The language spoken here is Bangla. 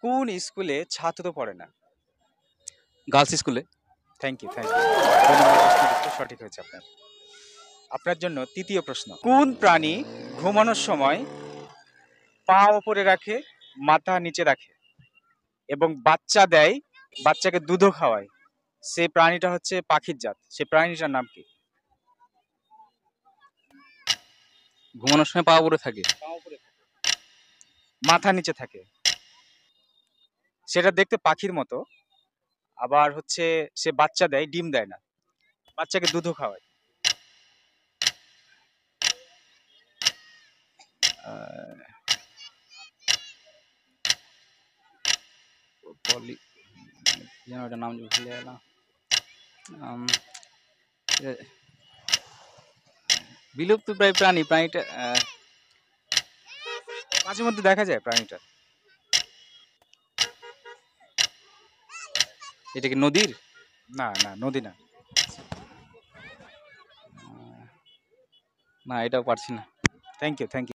কোন স্কুলে ছাত্র পড়ে না? গার্লস স্কুলে। Thank you, thank you. 2 নম্বর প্রশ্নের উত্তর সঠিক হয়েছে আপনার। আপনার জন্য তৃতীয় প্রশ্ন। কোন প্রাণী ঘুমানোর সময় পা উপরে রাখে, মাথা নিচে রাখে এবং বাচ্চা দেয়, বাচ্চাকে দুধও খাওয়ায়? সেই প্রাণীটা হচ্ছে পাখির জাত। সেই প্রাণীটার নাম কি? ঘুমানোর সময় পা উপরে থাকে। পা উপরে থাকে, মাথা নিচে থাকে। সেটা দেখতে পাখির মতো, আবার হচ্ছে সে বাচ্চা দেয়, ডিম দেয় না, বাচ্চাকে দুধও খাওয়ায়। আহ, পলি- কি যেন ওটার নাম ভুলে গেলাম। আম, এ- বিলুপ্ত প্রায় প্রাণীটা মাঝে মধ্যে দেখা যায় প্রাণীটা। এটা কি নদীর? না না, নদী না। না, এটাও পারছি না। Thank you, thank you.